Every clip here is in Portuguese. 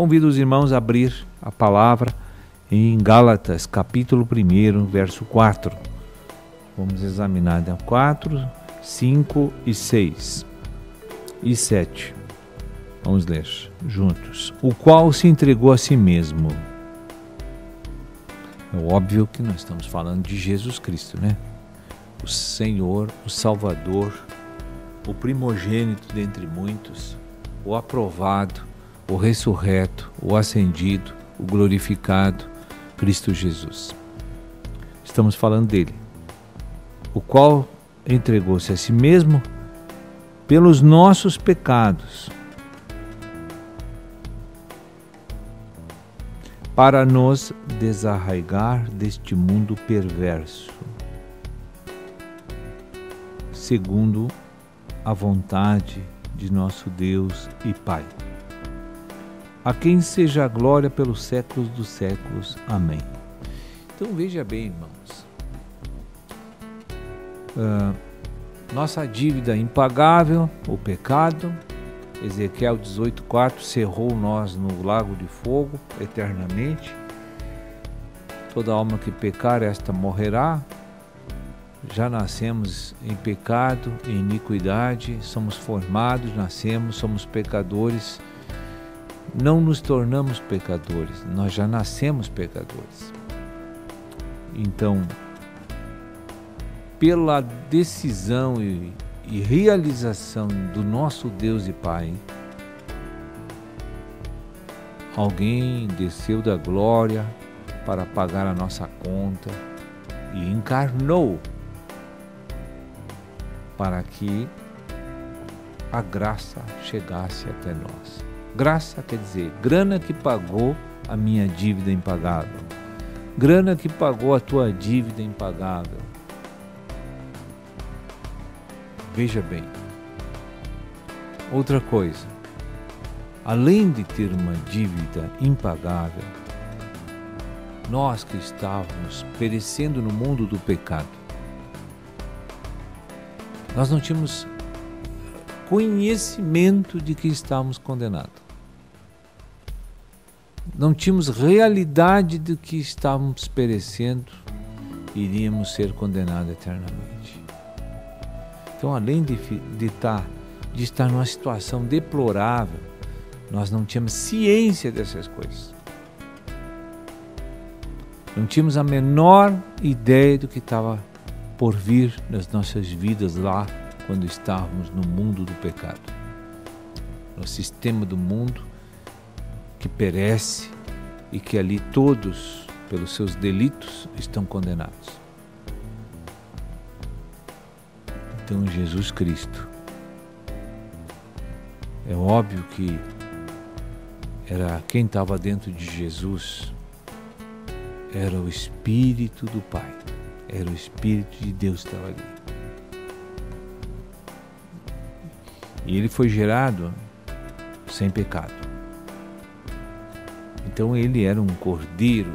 Convido os irmãos a abrir a palavra em Gálatas, capítulo 1, verso 4. Vamos examinar 4, 5 e 6 e 7. Vamos ler juntos. O qual se entregou a si mesmo. É óbvio que nós estamos falando de Jesus Cristo, né? O Senhor, o Salvador, o primogênito dentre muitos, o aprovado, o ressurreto, o ascendido, o glorificado, Cristo Jesus. Estamos falando dele, o qual entregou-se a si mesmo pelos nossos pecados, para nos desarraigar deste mundo perverso, segundo a vontade de nosso Deus e Pai, a quem seja a glória pelos séculos dos séculos. Amém. Então veja bem, irmãos, nossa dívida impagável, o pecado, Ezequiel 18:4, cerrou nós no lago de fogo eternamente. Toda alma que pecar, esta morrerá. Já nascemos em pecado, em iniquidade, somos formados, nascemos, somos pecadores. Não nos tornamos pecadores, nós já nascemos pecadores. Então, pela decisão e realização do nosso Deus e Pai, alguém desceu da glória para pagar a nossa conta e encarnou para que a graça chegasse até nós. Graça quer dizer grana que pagou a minha dívida impagável, grana que pagou a tua dívida impagável. Veja bem, outra coisa, além de ter uma dívida impagável, nós que estávamos perecendo no mundo do pecado, nós não tínhamos conhecimento de que estávamos condenados. Não tínhamos realidade de que estávamos perecendo e iríamos ser condenados eternamente. Então, além de estar numa situação deplorável, nós não tínhamos ciência dessas coisas. Não tínhamos a menor ideia do que estava por vir nas nossas vidas lá, quando estávamos no mundo do pecado, no sistema do mundo que perece e que ali todos, pelos seus delitos, estão condenados. Então, Jesus Cristo, é óbvio que era quem estava dentro de Jesus, era o Espírito do Pai, era o Espírito de Deus que estava ali. E ele foi gerado sem pecado. Então ele era um cordeiro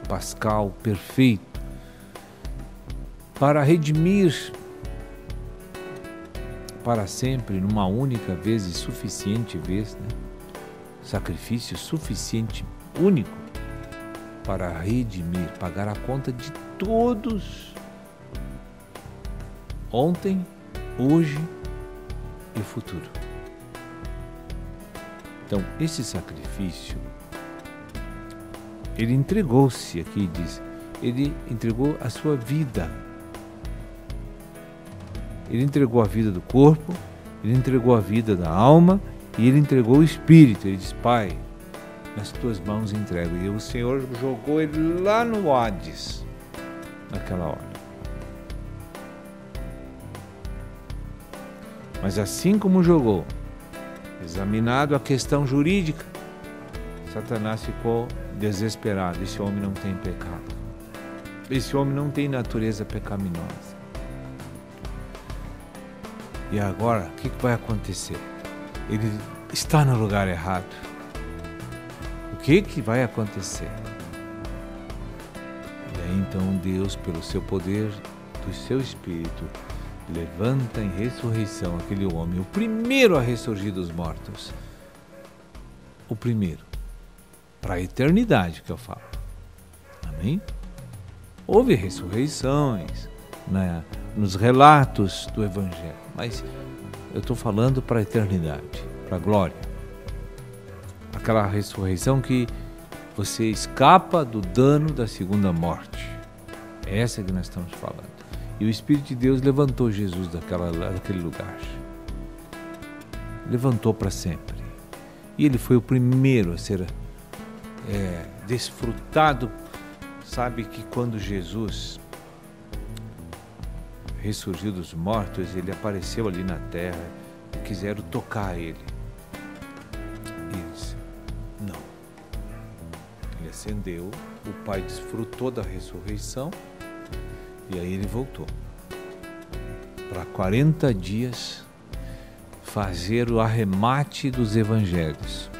pascal perfeito para redimir para sempre, numa única vez e suficiente vez, né? Sacrifício suficiente, único, para redimir, pagar a conta de todos, ontem, hoje e futuro. Então, esse sacrifício, ele entregou-se, aqui diz, ele entregou a sua vida. Ele entregou a vida do corpo, ele entregou a vida da alma e ele entregou o espírito. Ele diz: Pai, nas tuas mãos entrego. E o Senhor jogou ele lá no Hades, naquela hora. Mas assim como jogou, examinado a questão jurídica, Satanás ficou desesperado. Esse homem não tem pecado. Esse homem não tem natureza pecaminosa. E agora, o que vai acontecer? Ele está no lugar errado. O que vai acontecer? E aí então Deus, pelo seu poder do seu Espírito, levanta em ressurreição aquele homem, o primeiro a ressurgir dos mortos. O primeiro. para a eternidade que eu falo. Amém? Houve ressurreições, né, nos relatos do Evangelho, mas eu estou falando para a eternidade, para a glória. Aquela ressurreição que você escapa do dano da segunda morte. É essa que nós estamos falando. E o Espírito de Deus levantou Jesus daquele lugar. Levantou para sempre. E ele foi o primeiro a ser desfrutado. Sabe que quando Jesus ressurgiu dos mortos, ele apareceu ali na terra e quiseram tocar ele. Eles, não. Ele ascendeu, o Pai desfrutou da ressurreição e aí ele voltou para 40 dias fazer o arremate dos evangelhos,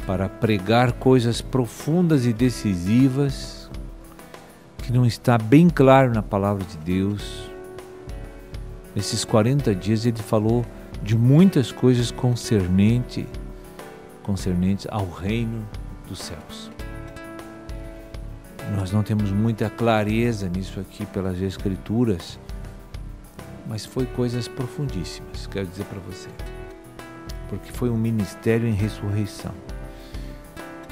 para pregar coisas profundas e decisivas que não está bem claro na palavra de Deus. Nesses 40 dias ele falou de muitas coisas concernentes ao reino dos céus. Nós não temos muita clareza nisso aqui pelas Escrituras, mas foi coisas profundíssimas, quero dizer para você, porque foi um ministério em ressurreição.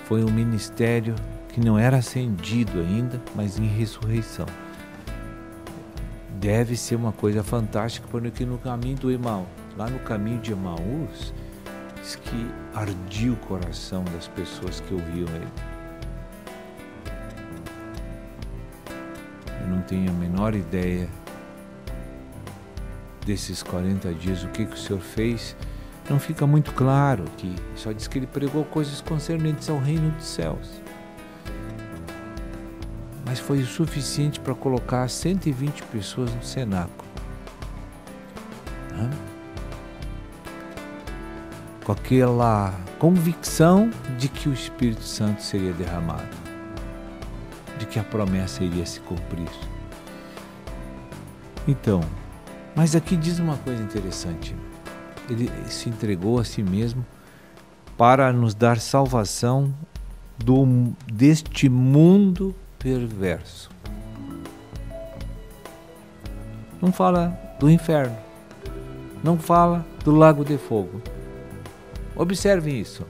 Foi um ministério que não era acendido ainda, mas em ressurreição. Deve ser uma coisa fantástica, porque no caminho do Emaús, lá no caminho de Emaús, diz que ardia o coração das pessoas que ouviam ele. Eu não tenho a menor ideia desses 40 dias, o que o Senhor fez. Não fica muito claro aqui, só diz que ele pregou coisas concernentes ao reino dos céus. Mas foi o suficiente para colocar 120 pessoas no cenáculo. Com aquela convicção de que o Espírito Santo seria derramado, de que a promessa iria se cumprir. Então, mas aqui diz uma coisa interessante. Ele se entregou a si mesmo para nos dar salvação deste mundo perverso. Não fala do inferno, não fala do lago de fogo. Observem isso.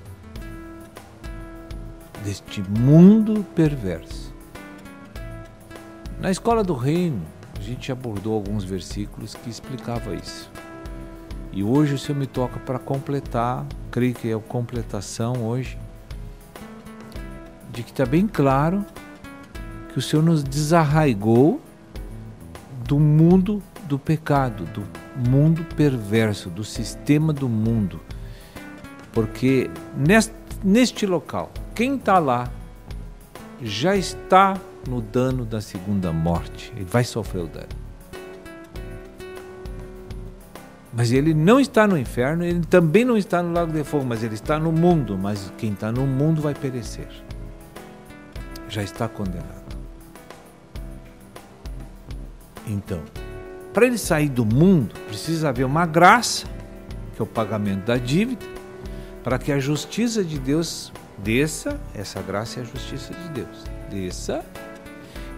Deste mundo perverso. Na escola do reino, a gente abordou alguns versículos que explicavam isso. E hoje o Senhor me toca para completar, creio que é a completação hoje, de que está bem claro que o Senhor nos desarraigou do mundo do pecado, do mundo perverso, do sistema do mundo. Porque neste local, quem está lá já está no dano da segunda morte, ele vai sofrer o dano. Mas ele não está no inferno, ele também não está no lago de fogo, mas ele está no mundo, mas quem está no mundo vai perecer. Já está condenado. Então, para ele sair do mundo, precisa haver uma graça, que é o pagamento da dívida, para que a justiça de Deus desça, essa graça é a justiça de Deus, desça,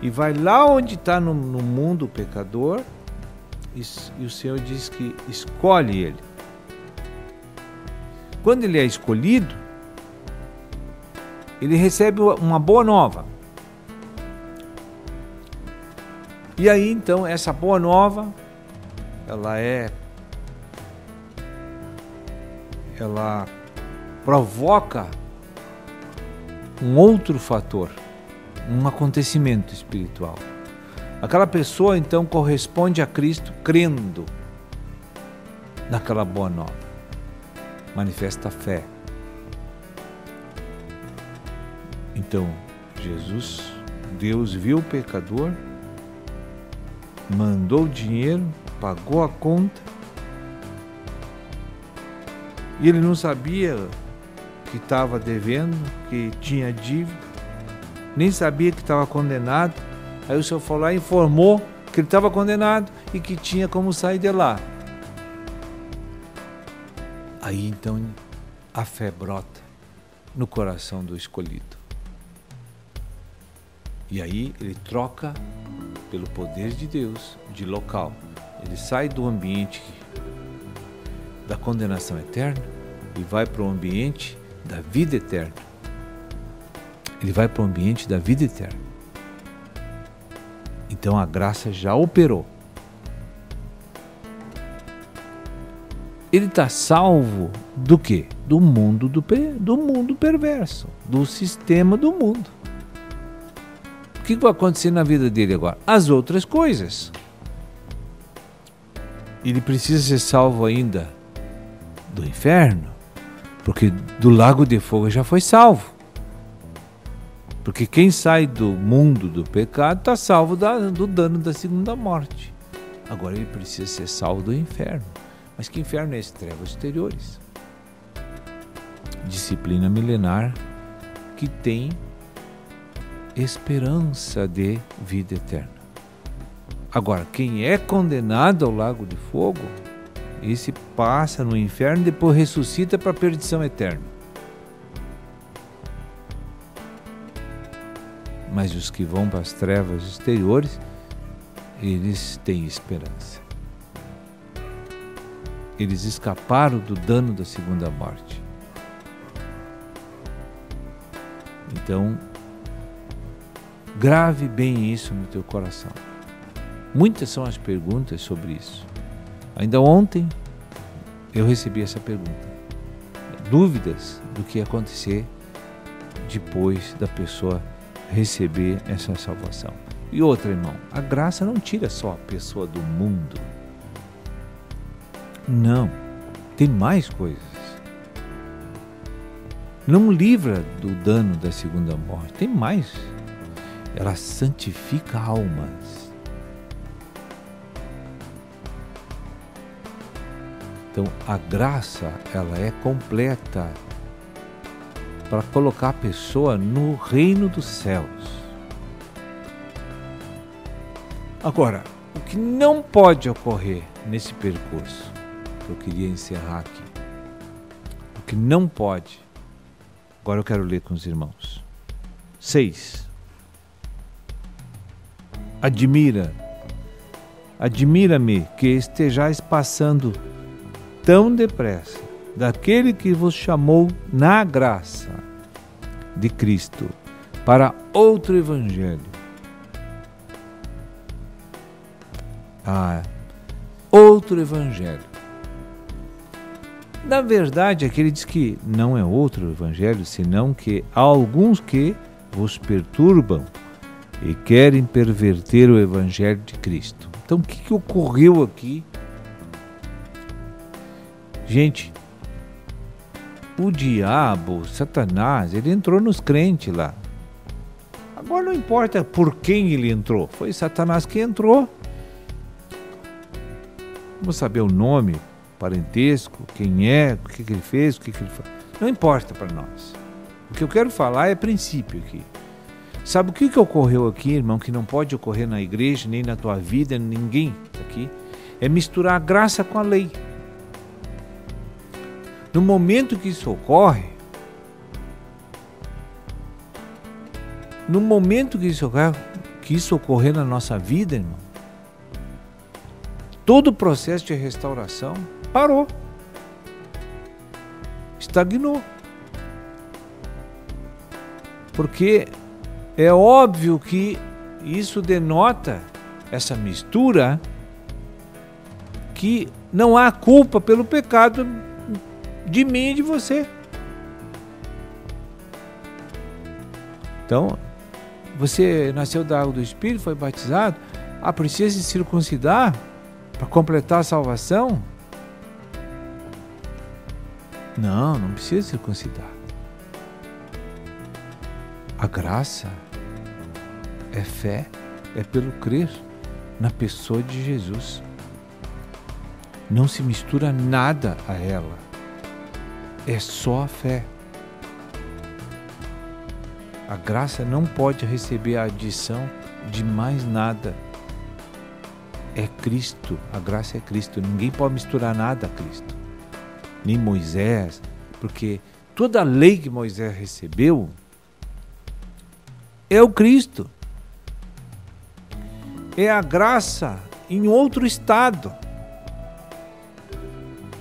e vai lá onde está no mundo o pecador, e o Senhor diz que escolhe ele. Quando ele é escolhido, ele recebe uma boa nova. E aí então essa boa nova, ela provoca um outro fator, um acontecimento espiritual. Aquela pessoa então corresponde a Cristo crendo naquela boa nova, manifesta a fé. Então Deus viu o pecador, mandou o dinheiro, pagou a conta, e ele não sabia que estava devendo, que tinha dívida, nem sabia que estava condenado. Aí o Senhor foi lá e informou que ele estava condenado e que tinha como sair de lá. Aí então a fé brota no coração do escolhido. E aí ele troca, pelo poder de Deus, de local. Ele sai do ambiente da condenação eterna e vai para o ambiente da vida eterna. Ele vai para o ambiente da vida eterna. Então a graça já operou. Ele está salvo do quê? Do mundo perverso, do sistema do mundo. O que vai acontecer na vida dele agora? As outras coisas. Ele precisa ser salvo ainda do inferno, porque do lago de fogo já foi salvo. Porque quem sai do mundo do pecado está salvo do dano da segunda morte. Agora ele precisa ser salvo do inferno. Mas que inferno é esse? Trevas exteriores. Disciplina milenar que tem esperança de vida eterna. Agora, quem é condenado ao lago de fogo, esse passa no inferno e depois ressuscita para a perdição eterna. Mas os que vão para as trevas exteriores, eles têm esperança. Eles escaparam do dano da segunda morte. Então, grave bem isso no teu coração. Muitas são as perguntas sobre isso. Ainda ontem eu recebi essa pergunta. Dúvidas do que ia acontecer depois da pessoa receber essa salvação. E outra, irmão, a graça não tira só a pessoa do mundo. Não, tem mais coisas. Não livra do dano da segunda morte, tem mais. Ela santifica almas. Então a graça, ela é completa para colocar a pessoa no reino dos céus. Agora, o que não pode ocorrer nesse percurso, que eu queria encerrar aqui, o que não pode, agora eu quero ler com os irmãos. 6. Admira-me que estejais passando tão depressa daquele que vos chamou na graça de Cristo para outro evangelho. Outro evangelho. Na verdade, aqui ele diz que não é outro evangelho, senão que há alguns que vos perturbam e querem perverter o evangelho de Cristo. Então, o que ocorreu aqui? Gente, o diabo, Satanás, ele entrou nos crentes lá. Agora não importa por quem ele entrou, foi Satanás que entrou. Vamos saber o nome, parentesco, quem é, o que ele fez, o que ele faz. Não importa para nós. O que eu quero falar é princípio aqui. Sabe o que ocorreu aqui, irmão, que não pode ocorrer na igreja, nem na tua vida, ninguém aqui? É misturar a graça com a lei. No momento que isso ocorre, que isso ocorrer na nossa vida, irmão, todo o processo de restauração parou, estagnou. Porque é óbvio que isso denota, essa mistura, que não há culpa pelo pecado de mim e de você. Então, você nasceu da água do Espírito, foi batizado, precisa se circuncidar para completar a salvação? Não precisa circuncidar. A graça é fé, é pelo crer na pessoa de Jesus. Não se mistura nada a ela. É só a fé. A graça não pode receber a adição de mais nada. É Cristo, a graça é Cristo. Ninguém pode misturar nada a Cristo. Nem Moisés, porque toda a lei que Moisés recebeu é o Cristo. É a graça em outro estado.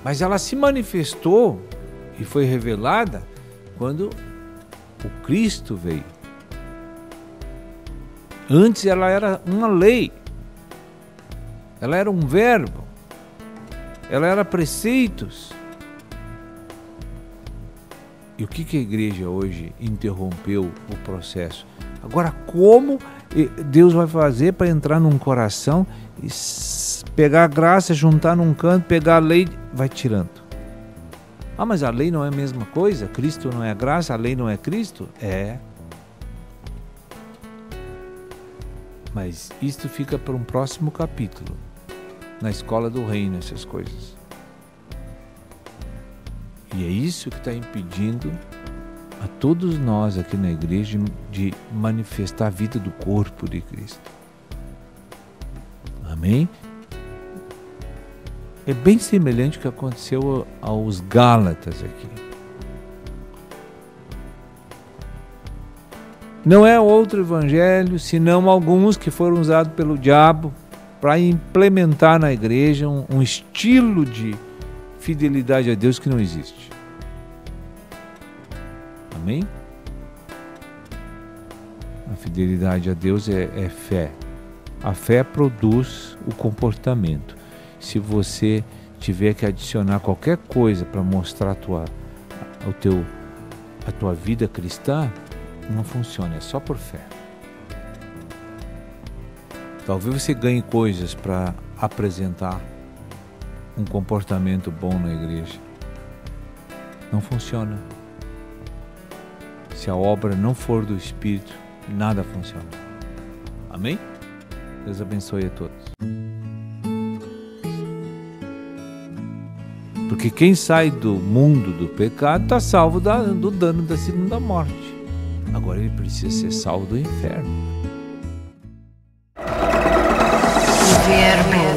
Mas ela se manifestou e foi revelada quando o Cristo veio. Antes ela era uma lei. Ela era um verbo. Ela era preceitos. E o que a igreja hoje interrompeu o processo? Agora, como Deus vai fazer para entrar num coração e pegar a graça, juntar num canto, pegar a lei, vai tirando. Ah, mas a lei não é a mesma coisa? Cristo não é a graça, a lei não é Cristo? É. Mas isto fica para um próximo capítulo, na escola do reino, essas coisas. E é isso que está impedindo a todos nós aqui na igreja de manifestar a vida do corpo de Cristo. Amém? É bem semelhante ao que aconteceu aos Gálatas aqui. Não é outro evangelho, senão alguns que foram usados pelo diabo para implementar na igreja um estilo de fidelidade a Deus que não existe. Amém? A fidelidade a Deus é fé. A fé produz o comportamento. Se você tiver que adicionar qualquer coisa para mostrar a tua vida cristã, não funciona, é só por fé. Talvez você ganhe coisas para apresentar um comportamento bom na igreja. Não funciona. Se a obra não for do Espírito, nada funciona. Amém? Deus abençoe a todos. Porque quem sai do mundo do pecado está salvo do dano da segunda morte. Agora ele precisa ser salvo do inferno. Verbo.